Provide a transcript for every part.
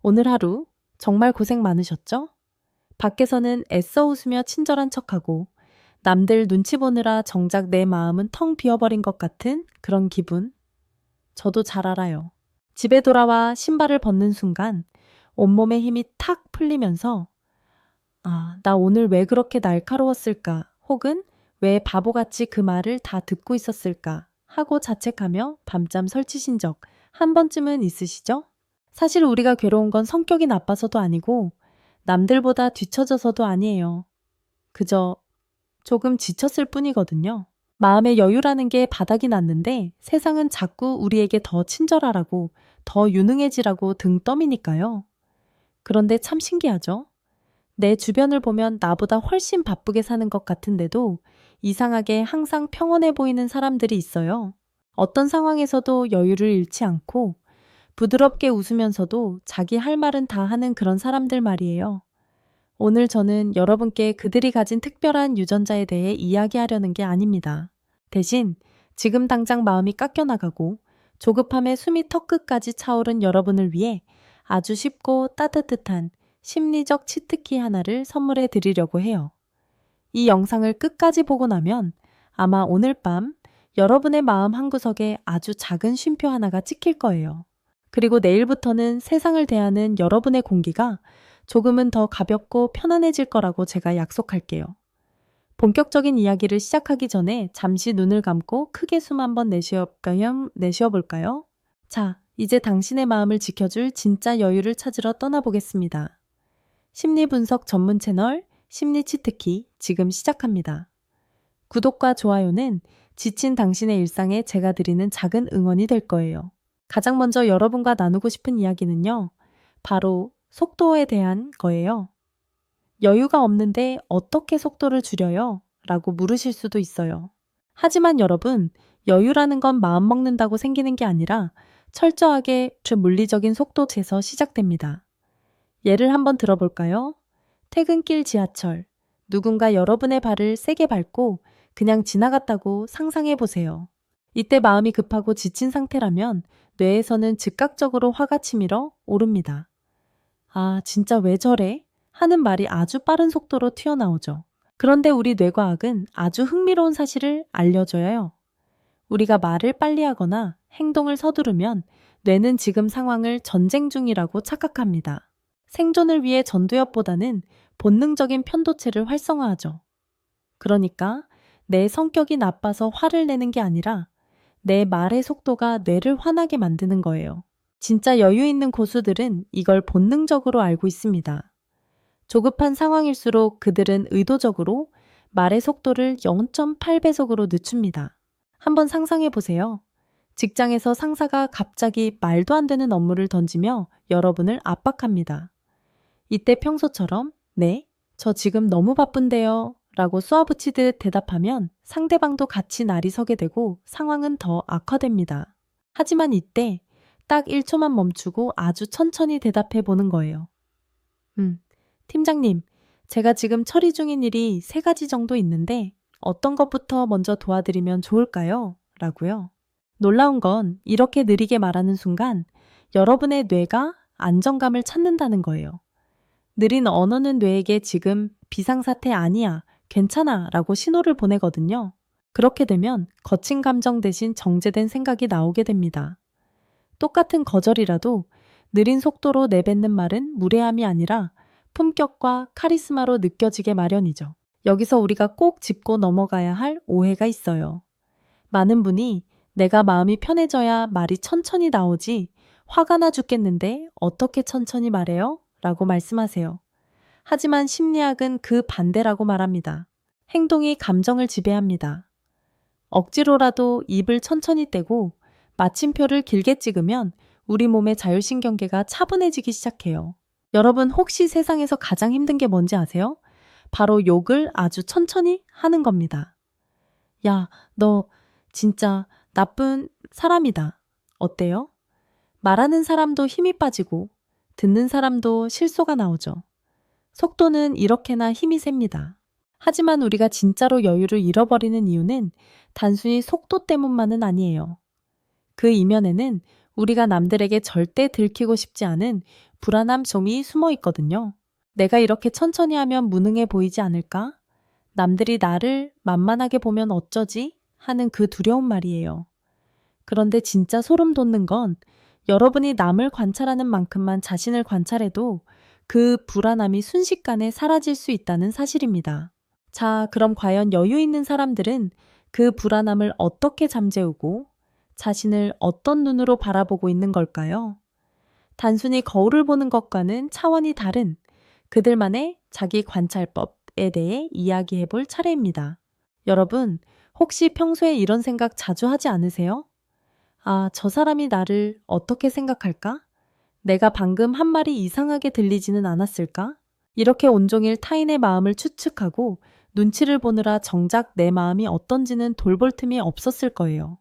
오늘 하루 정말 고생 많으셨죠? 밖에서는 애써 웃으며 친절한 척하고 남들 눈치 보느라 정작 내 마음은 텅 비어버린 것 같은 그런 기분. 저도 잘 알아요. 집에 돌아와 신발을 벗는 순간 온몸에 힘이 탁 풀리면서 나 오늘 왜 그렇게 날카로웠을까? 혹은 왜 바보같이 그 말을 다 듣고 있었을까? 하고 자책하며 밤잠 설치신 적 한 번쯤은 있으시죠? 사실 우리가 괴로운 건 성격이 나빠서도 아니고 남들보다 뒤처져서도 아니에요. 그저 조금 지쳤을 뿐이거든요. 마음의 여유라는 게 바닥이 났는데 세상은 자꾸 우리에게 더 친절하라고, 더 유능해지라고 등 떠미니까요. 그런데 참 신기하죠? 내 주변을 보면 나보다 훨씬 바쁘게 사는 것 같은데도 이상하게 항상 평온해 보이는 사람들이 있어요. 어떤 상황에서도 여유를 잃지 않고 부드럽게 웃으면서도 자기 할 말은 다 하는 그런 사람들 말이에요. 오늘 저는 여러분께 그들이 가진 특별한 유전자에 대해 이야기하려는 게 아닙니다. 대신 지금 당장 마음이 깎여나가고 조급함에 숨이 턱끝까지 차오른 여러분을 위해 아주 쉽고 따뜻한 심리적 치트키 하나를 선물해 드리려고 해요. 이 영상을 끝까지 보고 나면 아마 오늘 밤 여러분의 마음 한구석에 아주 작은 쉼표 하나가 찍힐 거예요. 그리고 내일부터는 세상을 대하는 여러분의 공기가 조금은 더 가볍고 편안해질 거라고 제가 약속할게요. 본격적인 이야기를 시작하기 전에 잠시 눈을 감고 크게 숨 한번 내쉬어볼까요? 자, 이제 당신의 마음을 지켜줄 진짜 여유를 찾으러 떠나보겠습니다. 심리 분석 전문 채널 심리치트키 지금 시작합니다. 구독과 좋아요는 지친 당신의 일상에 제가 드리는 작은 응원이 될 거예요. 가장 먼저 여러분과 나누고 싶은 이야기는요, 바로 속도에 대한 거예요. 여유가 없는데 어떻게 속도를 줄여요? 라고 물으실 수도 있어요. 하지만 여러분, 여유라는 건 마음 먹는다고 생기는 게 아니라 철저하게 물리적인 속도에서 시작됩니다. 예를 한번 들어볼까요? 퇴근길 지하철, 누군가 여러분의 발을 세게 밟고 그냥 지나갔다고 상상해 보세요. 이때 마음이 급하고 지친 상태라면 뇌에서는 즉각적으로 화가 치밀어 오릅니다. 진짜 왜 저래? 하는 말이 아주 빠른 속도로 튀어나오죠. 그런데 우리 뇌과학은 아주 흥미로운 사실을 알려줘야 해요. 우리가 말을 빨리 하거나 행동을 서두르면 뇌는 지금 상황을 전쟁 중이라고 착각합니다. 생존을 위해 전두엽보다는 본능적인 편도체를 활성화하죠. 그러니까 내 성격이 나빠서 화를 내는 게 아니라 내 말의 속도가 뇌를 화나게 만드는 거예요. 진짜 여유 있는 고수들은 이걸 본능적으로 알고 있습니다. 조급한 상황일수록 그들은 의도적으로 말의 속도를 0.8배속으로 늦춥니다. 한번 상상해 보세요. 직장에서 상사가 갑자기 말도 안 되는 업무를 던지며 여러분을 압박합니다. 이때 평소처럼 네, 저 지금 너무 바쁜데요 라고 쏘아붙이듯 대답하면 상대방도 같이 날이 서게 되고 상황은 더 악화됩니다. 하지만 이때 딱 1초만 멈추고 아주 천천히 대답해 보는 거예요. 팀장님, 제가 지금 처리 중인 일이 3가지 정도 있는데 어떤 것부터 먼저 도와드리면 좋을까요? 라고요. 놀라운 건 이렇게 느리게 말하는 순간 여러분의 뇌가 안정감을 찾는다는 거예요. 느린 언어는 뇌에게 지금 비상사태 아니야, 괜찮아 라고 신호를 보내거든요. 그렇게 되면 거친 감정 대신 정제된 생각이 나오게 됩니다. 똑같은 거절이라도 느린 속도로 내뱉는 말은 무례함이 아니라 품격과 카리스마로 느껴지게 마련이죠. 여기서 우리가 꼭 짚고 넘어가야 할 오해가 있어요. 많은 분이 내가 마음이 편해져야 말이 천천히 나오지 화가 나 죽겠는데 어떻게 천천히 말해요? 라고 말씀하세요. 하지만 심리학은 그 반대라고 말합니다. 행동이 감정을 지배합니다. 억지로라도 입을 천천히 떼고 마침표를 길게 찍으면 우리 몸의 자율신경계가 차분해지기 시작해요. 여러분 혹시 세상에서 가장 힘든 게 뭔지 아세요? 바로 욕을 아주 천천히 하는 겁니다. 야, 너 진짜 나쁜 사람이다. 어때요? 말하는 사람도 힘이 빠지고 듣는 사람도 실소가 나오죠. 속도는 이렇게나 힘이 셉니다. 하지만 우리가 진짜로 여유를 잃어버리는 이유는 단순히 속도 때문만은 아니에요. 그 이면에는 우리가 남들에게 절대 들키고 싶지 않은 불안함 좀이 숨어 있거든요. 내가 이렇게 천천히 하면 무능해 보이지 않을까? 남들이 나를 만만하게 보면 어쩌지? 하는 그 두려운 말이에요. 그런데 진짜 소름 돋는 건 여러분이 남을 관찰하는 만큼만 자신을 관찰해도 그 불안함이 순식간에 사라질 수 있다는 사실입니다. 자, 그럼 과연 여유 있는 사람들은 그 불안함을 어떻게 잠재우고 자신을 어떤 눈으로 바라보고 있는 걸까요? 단순히 거울을 보는 것과는 차원이 다른 그들만의 자기 관찰법에 대해 이야기해 볼 차례입니다. 여러분, 혹시 평소에 이런 생각 자주 하지 않으세요? 아, 저 사람이 나를 어떻게 생각할까? 내가 방금 한 말이 이상하게 들리지는 않았을까? 이렇게 온종일 타인의 마음을 추측하고 눈치를 보느라 정작 내 마음이 어떤지는 돌볼 틈이 없었을 거예요.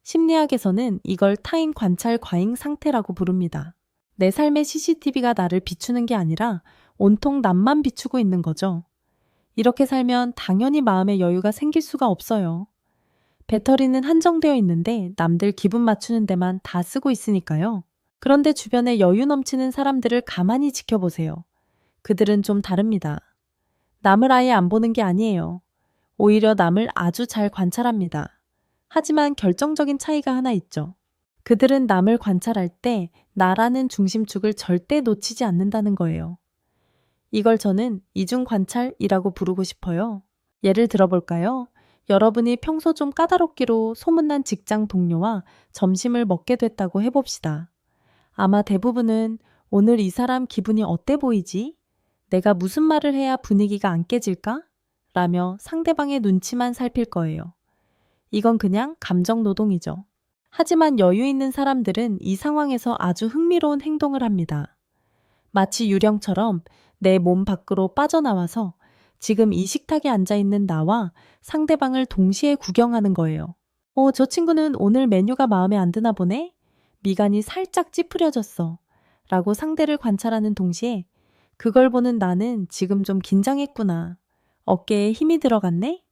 심리학에서는 이걸 타인 관찰 과잉 상태라고 부릅니다. 내 삶의 CCTV가 나를 비추는 게 아니라 온통 남만 비추고 있는 거죠. 이렇게 살면 당연히 마음의 여유가 생길 수가 없어요. 배터리는 한정되어 있는데 남들 기분 맞추는 데만 다 쓰고 있으니까요. 그런데 주변에 여유 넘치는 사람들을 가만히 지켜보세요. 그들은 좀 다릅니다. 남을 아예 안 보는 게 아니에요. 오히려 남을 아주 잘 관찰합니다. 하지만 결정적인 차이가 하나 있죠. 그들은 남을 관찰할 때 나라는 중심축을 절대 놓치지 않는다는 거예요. 이걸 저는 이중 관찰이라고 부르고 싶어요. 예를 들어볼까요? 여러분이 평소 좀 까다롭기로 소문난 직장 동료와 점심을 먹게 됐다고 해봅시다. 아마 대부분은 오늘 이 사람 기분이 어때 보이지? 내가 무슨 말을 해야 분위기가 안 깨질까? 라며 상대방의 눈치만 살필 거예요. 이건 그냥 감정 노동이죠. 하지만 여유 있는 사람들은 이 상황에서 아주 흥미로운 행동을 합니다. 마치 유령처럼 내 몸 밖으로 빠져나와서 지금 이 식탁에 앉아있는 나와 상대방을 동시에 구경하는 거예요. 저 친구는 오늘 메뉴가 마음에 안 드나 보네? 미간이 살짝 찌푸려졌어. 라고 상대를 관찰하는 동시에 그걸 보는 나는 지금 좀 긴장했구나. 어깨에 힘이 들어갔네?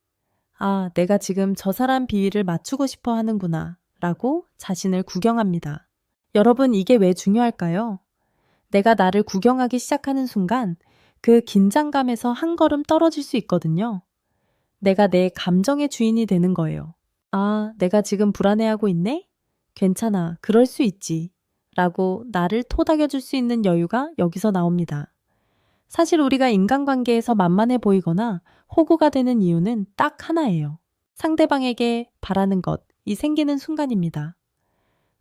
아, 내가 지금 저 사람 비위를 맞추고 싶어 하는구나. 라고 자신을 구경합니다. 여러분, 이게 왜 중요할까요? 내가 나를 구경하기 시작하는 순간 그 긴장감에서 한 걸음 떨어질 수 있거든요. 내가 내 감정의 주인이 되는 거예요. 아, 내가 지금 불안해하고 있네? 괜찮아, 그럴 수 있지. 라고 나를 토닥여줄 수 있는 여유가 여기서 나옵니다. 사실 우리가 인간관계에서 만만해 보이거나 호구가 되는 이유는 딱 하나예요. 상대방에게 바라는 것이 생기는 순간입니다.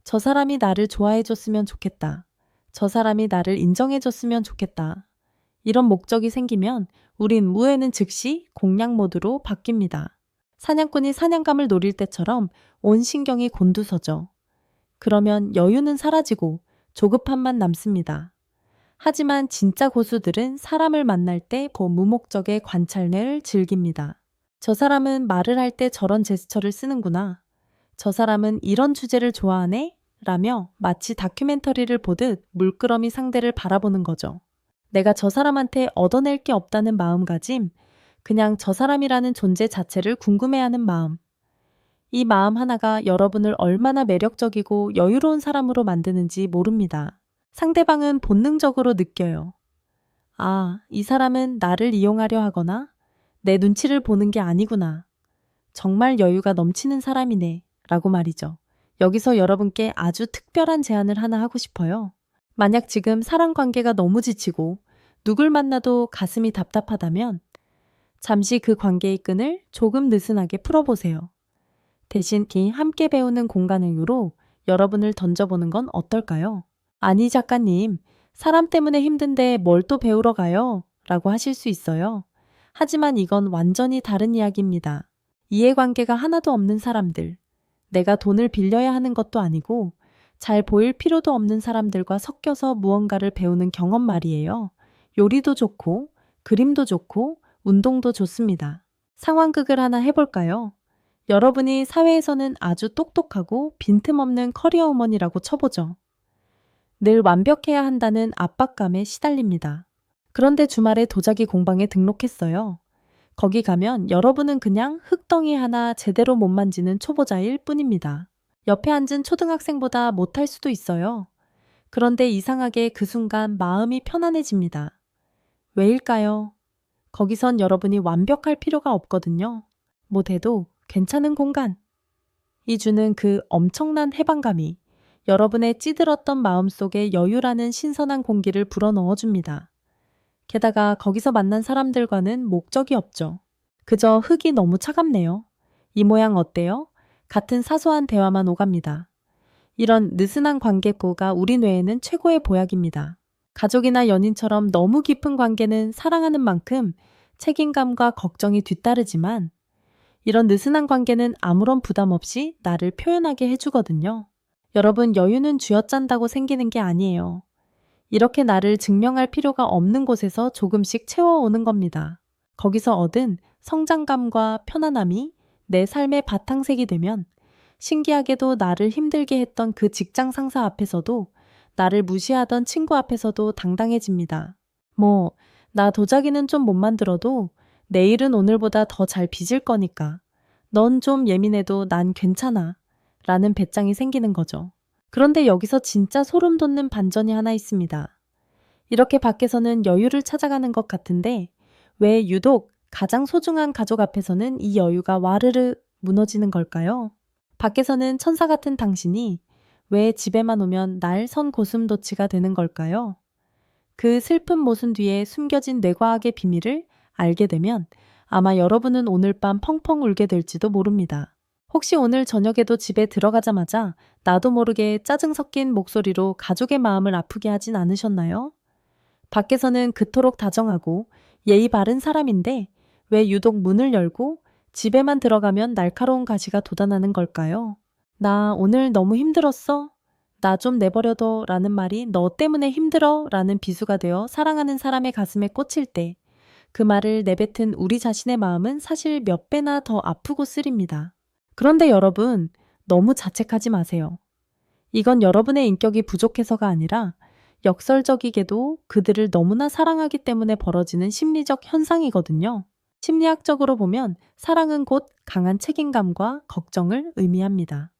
저 사람이 나를 좋아해줬으면 좋겠다. 저 사람이 나를 인정해줬으면 좋겠다. 이런 목적이 생기면 우린 무해는 즉시 공략 모드로 바뀝니다. 사냥꾼이 사냥감을 노릴 때처럼 온 신경이 곤두서죠. 그러면 여유는 사라지고 조급함만 남습니다. 하지만 진짜 고수들은 사람을 만날 때 무목적의 관찰을 즐깁니다. 저 사람은 말을 할 때 저런 제스처를 쓰는구나. 저 사람은 이런 주제를 좋아하네? 라며 마치 다큐멘터리를 보듯 물끄러미 상대를 바라보는 거죠. 내가 저 사람한테 얻어낼 게 없다는 마음가짐, 그냥 저 사람이라는 존재 자체를 궁금해하는 마음. 이 마음 하나가 여러분을 얼마나 매력적이고 여유로운 사람으로 만드는지 모릅니다. 상대방은 본능적으로 느껴요. 아, 이 사람은 나를 이용하려 하거나 내 눈치를 보는 게 아니구나. 정말 여유가 넘치는 사람이네. 라고 말이죠. 여기서 여러분께 아주 특별한 제안을 하나 하고 싶어요. 만약 지금 사람 관계가 너무 지치고 누굴 만나도 가슴이 답답하다면 잠시 그 관계의 끈을 조금 느슨하게 풀어보세요. 대신 함께 배우는 공간으로 여러분을 던져보는 건 어떨까요? 아니 작가님, 사람 때문에 힘든데 뭘 또 배우러 가요? 라고 하실 수 있어요. 하지만 이건 완전히 다른 이야기입니다. 이해관계가 하나도 없는 사람들, 내가 돈을 빌려야 하는 것도 아니고 잘 보일 필요도 없는 사람들과 섞여서 무언가를 배우는 경험 말이에요. 요리도 좋고 그림도 좋고 운동도 좋습니다. 상황극을 하나 해볼까요? 여러분이 사회에서는 아주 똑똑하고 빈틈없는 커리어 우먼이라고 쳐보죠. 늘 완벽해야 한다는 압박감에 시달립니다. 그런데 주말에 도자기 공방에 등록했어요. 거기 가면 여러분은 그냥 흙덩이 하나 제대로 못 만지는 초보자일 뿐입니다. 옆에 앉은 초등학생보다 못할 수도 있어요. 그런데 이상하게 그 순간 마음이 편안해집니다. 왜일까요? 거기선 여러분이 완벽할 필요가 없거든요. 못해도 괜찮은 공간. 이 주는 그 엄청난 해방감이 여러분의 찌들었던 마음속에 여유라는 신선한 공기를 불어넣어줍니다. 게다가 거기서 만난 사람들과는 목적이 없죠. 그저 흙이 너무 차갑네요. 이 모양 어때요? 같은 사소한 대화만 오갑니다. 이런 느슨한 관계고가 우리 뇌에는 최고의 보약입니다. 가족이나 연인처럼 너무 깊은 관계는 사랑하는 만큼 책임감과 걱정이 뒤따르지만 이런 느슨한 관계는 아무런 부담 없이 나를 표현하게 해주거든요. 여러분, 여유는 쥐어짠다고 생기는 게 아니에요. 이렇게 나를 증명할 필요가 없는 곳에서 조금씩 채워오는 겁니다. 거기서 얻은 성장감과 편안함이 내 삶의 바탕색이 되면 신기하게도 나를 힘들게 했던 그 직장 상사 앞에서도 나를 무시하던 친구 앞에서도 당당해집니다. 나 도자기는 좀 못 만들어도 내일은 오늘보다 더 잘 빚을 거니까 넌 좀 예민해도 난 괜찮아 라는 배짱이 생기는 거죠. 그런데 여기서 진짜 소름 돋는 반전이 하나 있습니다. 이렇게 밖에서는 여유를 찾아가는 것 같은데 왜 유독 가장 소중한 가족 앞에서는 이 여유가 와르르 무너지는 걸까요? 밖에서는 천사 같은 당신이 왜 집에만 오면 날 선고슴도치가 되는 걸까요? 그 슬픈 모순 뒤에 숨겨진 뇌과학의 비밀을 알게 되면 아마 여러분은 오늘 밤 펑펑 울게 될지도 모릅니다. 혹시 오늘 저녁에도 집에 들어가자마자 나도 모르게 짜증 섞인 목소리로 가족의 마음을 아프게 하진 않으셨나요? 밖에서는 그토록 다정하고 예의 바른 사람인데 왜 유독 문을 열고 집에만 들어가면 날카로운 가시가 돋아나는 걸까요? 나 오늘 너무 힘들었어? 나 좀 내버려둬 라는 말이 너 때문에 힘들어 라는 비수가 되어 사랑하는 사람의 가슴에 꽂힐 때 그 말을 내뱉은 우리 자신의 마음은 사실 몇 배나 더 아프고 쓰립니다. 그런데 여러분, 너무 자책하지 마세요. 이건 여러분의 인격이 부족해서가 아니라 역설적이게도 그들을 너무나 사랑하기 때문에 벌어지는 심리적 현상이거든요. 심리학적으로 보면 사랑은 곧 강한 책임감과 걱정을 의미합니다.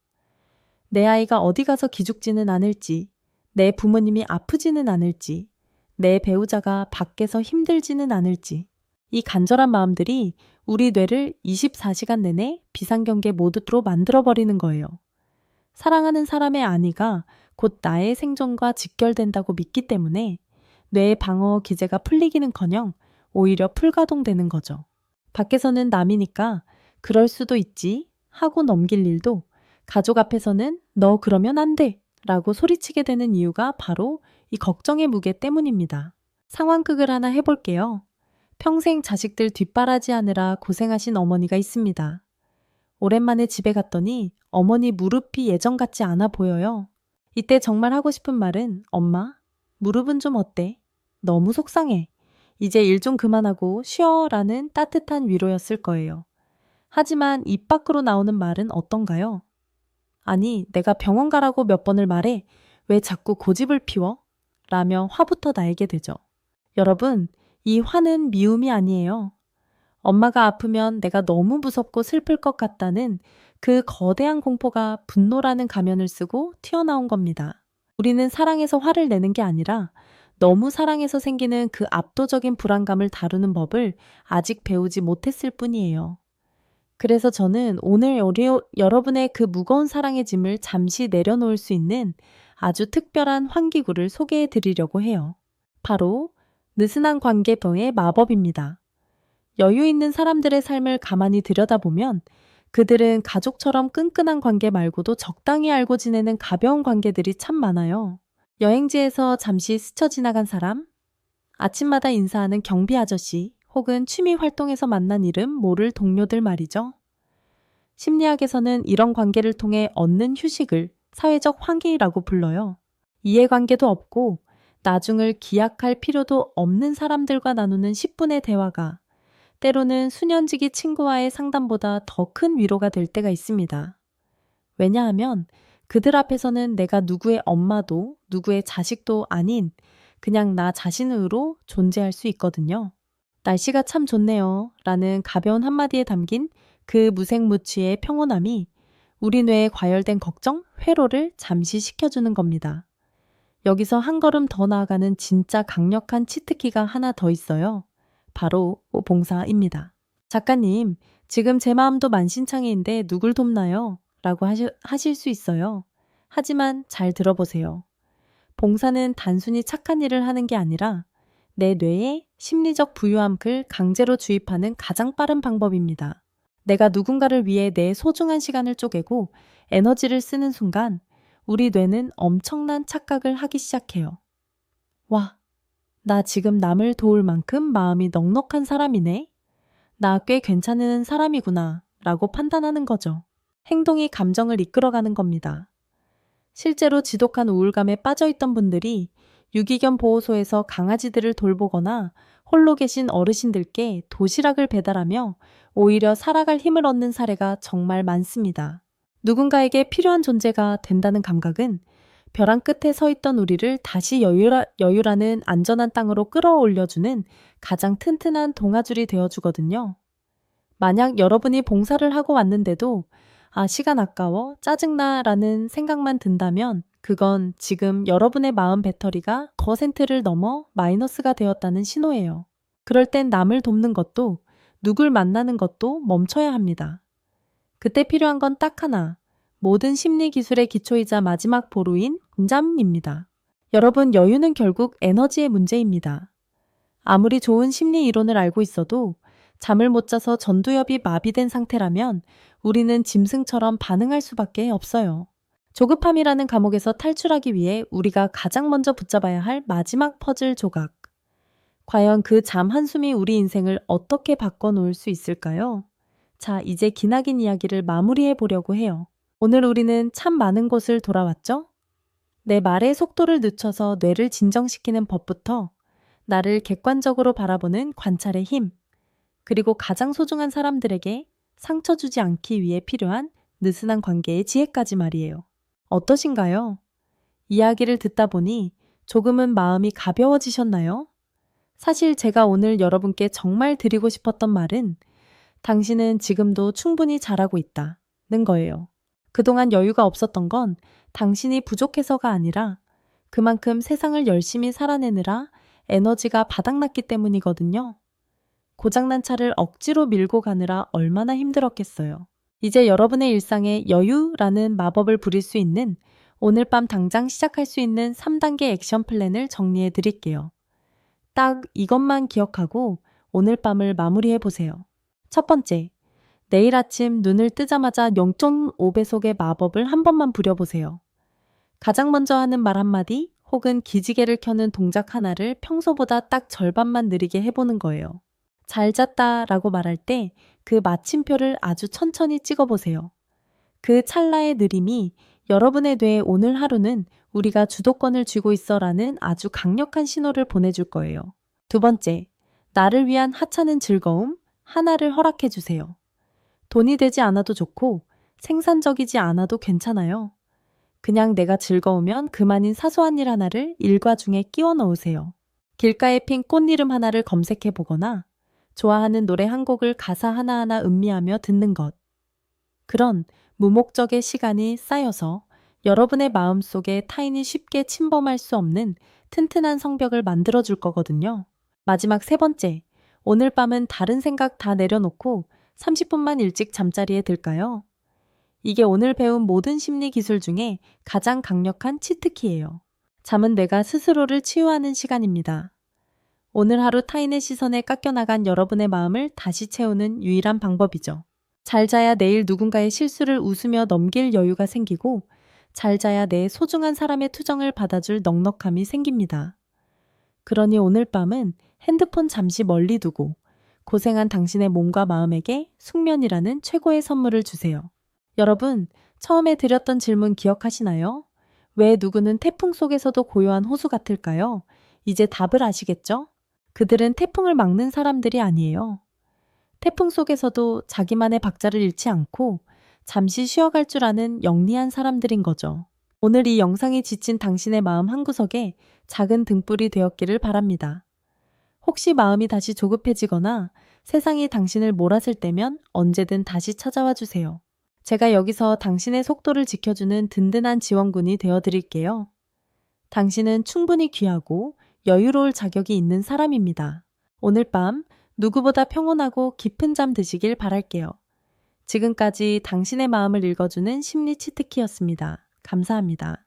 내 아이가 어디 가서 기죽지는 않을지, 내 부모님이 아프지는 않을지, 내 배우자가 밖에서 힘들지는 않을지, 이 간절한 마음들이 우리 뇌를 24시간 내내 비상경계 모드로 만들어버리는 거예요. 사랑하는 사람의 안위가 곧 나의 생존과 직결된다고 믿기 때문에 뇌의 방어 기제가 풀리기는커녕 오히려 풀가동되는 거죠. 밖에서는 남이니까 그럴 수도 있지 하고 넘길 일도 가족 앞에서는 너 그러면 안 돼 라고 소리치게 되는 이유가 바로 이 걱정의 무게 때문입니다. 상황극을 하나 해볼게요. 평생 자식들 뒷바라지하느라 고생하신 어머니가 있습니다. 오랜만에 집에 갔더니 어머니 무릎이 예전 같지 않아 보여요. 이때 정말 하고 싶은 말은 엄마, 무릎은 좀 어때? 너무 속상해. 이제 일 좀 그만하고 쉬어 라는 따뜻한 위로였을 거예요. 하지만 입 밖으로 나오는 말은 어떤가요? 아니, 내가 병원 가라고 몇 번을 말해. 왜 자꾸 고집을 피워? 라며 화부터 날게 되죠. 여러분, 이 화는 미움이 아니에요. 엄마가 아프면 내가 너무 무섭고 슬플 것 같다는 그 거대한 공포가 분노라는 가면을 쓰고 튀어나온 겁니다. 우리는 사랑해서 화를 내는 게 아니라 너무 사랑해서 생기는 그 압도적인 불안감을 다루는 법을 아직 배우지 못했을 뿐이에요. 그래서 저는 오늘 여러분의 그 무거운 사랑의 짐을 잠시 내려놓을 수 있는 아주 특별한 환기구를 소개해 드리려고 해요. 바로 느슨한 관계병의 마법입니다. 여유 있는 사람들의 삶을 가만히 들여다보면 그들은 가족처럼 끈끈한 관계 말고도 적당히 알고 지내는 가벼운 관계들이 참 많아요. 여행지에서 잠시 스쳐 지나간 사람, 아침마다 인사하는 경비 아저씨, 혹은 취미 활동에서 만난 이름 모를 동료들 말이죠. 심리학에서는 이런 관계를 통해 얻는 휴식을 사회적 환기라고 불러요. 이해관계도 없고 나중을 기약할 필요도 없는 사람들과 나누는 10분의 대화가 때로는 수년지기 친구와의 상담보다 더 큰 위로가 될 때가 있습니다. 왜냐하면 그들 앞에서는 내가 누구의 엄마도 누구의 자식도 아닌 그냥 나 자신으로 존재할 수 있거든요. 날씨가 참 좋네요 라는 가벼운 한마디에 담긴 그 무색무취의 평온함이 우리 뇌에 과열된 걱정, 회로를 잠시 식혀주는 겁니다. 여기서 한 걸음 더 나아가는 진짜 강력한 치트키가 하나 더 있어요. 바로 봉사입니다. 작가님, 지금 제 마음도 만신창이인데 누굴 돕나요? 라고 하실 수 있어요. 하지만 잘 들어보세요. 봉사는 단순히 착한 일을 하는 게 아니라 내 뇌에 심리적 부유함을 강제로 주입하는 가장 빠른 방법입니다. 내가 누군가를 위해 내 소중한 시간을 쪼개고 에너지를 쓰는 순간 우리 뇌는 엄청난 착각을 하기 시작해요. 와, 나 지금 남을 도울 만큼 마음이 넉넉한 사람이네. 나 꽤 괜찮은 사람이구나 라고 판단하는 거죠. 행동이 감정을 이끌어가는 겁니다. 실제로 지독한 우울감에 빠져있던 분들이 유기견 보호소에서 강아지들을 돌보거나 홀로 계신 어르신들께 도시락을 배달하며 오히려 살아갈 힘을 얻는 사례가 정말 많습니다. 누군가에게 필요한 존재가 된다는 감각은 벼랑 끝에 서 있던 우리를 다시 여유라는 안전한 땅으로 끌어올려주는 가장 튼튼한 동아줄이 되어주거든요. 만약 여러분이 봉사를 하고 왔는데도 시간 아까워, 짜증나 라는 생각만 든다면 그건 지금 여러분의 마음 배터리가 %를 넘어 마이너스가 되었다는 신호예요. 그럴 땐 남을 돕는 것도 누굴 만나는 것도 멈춰야 합니다. 그때 필요한 건 딱 하나, 모든 심리 기술의 기초이자 마지막 보루인 잠입니다. 여러분, 여유는 결국 에너지의 문제입니다. 아무리 좋은 심리 이론을 알고 있어도 잠을 못 자서 전두엽이 마비된 상태라면 우리는 짐승처럼 반응할 수밖에 없어요. 조급함이라는 감옥에서 탈출하기 위해 우리가 가장 먼저 붙잡아야 할 마지막 퍼즐 조각. 과연 그 잠 한숨이 우리 인생을 어떻게 바꿔놓을 수 있을까요? 자, 이제 기나긴 이야기를 마무리해 보려고 해요. 오늘 우리는 참 많은 곳을 돌아왔죠? 내 말의 속도를 늦춰서 뇌를 진정시키는 법부터 나를 객관적으로 바라보는 관찰의 힘, 그리고 가장 소중한 사람들에게 상처 주지 않기 위해 필요한 느슨한 관계의 지혜까지 말이에요. 어떠신가요? 이야기를 듣다 보니 조금은 마음이 가벼워지셨나요? 사실 제가 오늘 여러분께 정말 드리고 싶었던 말은 당신은 지금도 충분히 잘하고 있다는 거예요. 그동안 여유가 없었던 건 당신이 부족해서가 아니라 그만큼 세상을 열심히 살아내느라 에너지가 바닥났기 때문이거든요. 고장난 차를 억지로 밀고 가느라 얼마나 힘들었겠어요. 이제 여러분의 일상에 여유라는 마법을 부릴 수 있는 오늘 밤 당장 시작할 수 있는 3단계 액션 플랜을 정리해 드릴게요. 딱 이것만 기억하고 오늘 밤을 마무리해 보세요. 첫 번째, 내일 아침 눈을 뜨자마자 0.5배속의 마법을 한 번만 부려보세요. 가장 먼저 하는 말 한마디 혹은 기지개를 켜는 동작 하나를 평소보다 딱 절반만 느리게 해보는 거예요. 잘 잤다 라고 말할 때 그 마침표를 아주 천천히 찍어보세요. 그 찰나의 느림이 여러분의 뇌에 오늘 하루는 우리가 주도권을 쥐고 있어 라는 아주 강력한 신호를 보내줄 거예요. 두 번째, 나를 위한 하찮은 즐거움 하나를 허락해 주세요. 돈이 되지 않아도 좋고 생산적이지 않아도 괜찮아요. 그냥 내가 즐거우면 그만인 사소한 일 하나를 일과 중에 끼워 넣으세요. 길가에 핀 꽃이름 하나를 검색해 보거나 좋아하는 노래 한 곡을 가사 하나하나 음미하며 듣는 것. 그런 무목적의 시간이 쌓여서 여러분의 마음속에 타인이 쉽게 침범할 수 없는 튼튼한 성벽을 만들어줄 거거든요. 마지막 세 번째, 오늘 밤은 다른 생각 다 내려놓고 30분만 일찍 잠자리에 들까요? 이게 오늘 배운 모든 심리 기술 중에 가장 강력한 치트키예요. 잠은 뇌가 스스로를 치유하는 시간입니다. 오늘 하루 타인의 시선에 깎여나간 여러분의 마음을 다시 채우는 유일한 방법이죠. 잘 자야 내일 누군가의 실수를 웃으며 넘길 여유가 생기고 잘 자야 내 소중한 사람의 투정을 받아줄 넉넉함이 생깁니다. 그러니 오늘 밤은 핸드폰 잠시 멀리 두고 고생한 당신의 몸과 마음에게 숙면이라는 최고의 선물을 주세요. 여러분, 처음에 드렸던 질문 기억하시나요? 왜 누구는 태풍 속에서도 고요한 호수 같을까요? 이제 답을 아시겠죠? 그들은 태풍을 막는 사람들이 아니에요. 태풍 속에서도 자기만의 박자를 잃지 않고 잠시 쉬어갈 줄 아는 영리한 사람들인 거죠. 오늘 이 영상이 지친 당신의 마음 한구석에 작은 등불이 되었기를 바랍니다. 혹시 마음이 다시 조급해지거나 세상이 당신을 몰았을 때면 언제든 다시 찾아와 주세요. 제가 여기서 당신의 속도를 지켜주는 든든한 지원군이 되어드릴게요. 당신은 충분히 귀하고 여유로울 자격이 있는 사람입니다. 오늘 밤 누구보다 평온하고 깊은 잠 드시길 바랄게요. 지금까지 당신의 마음을 읽어주는 심리 치트키였습니다. 감사합니다.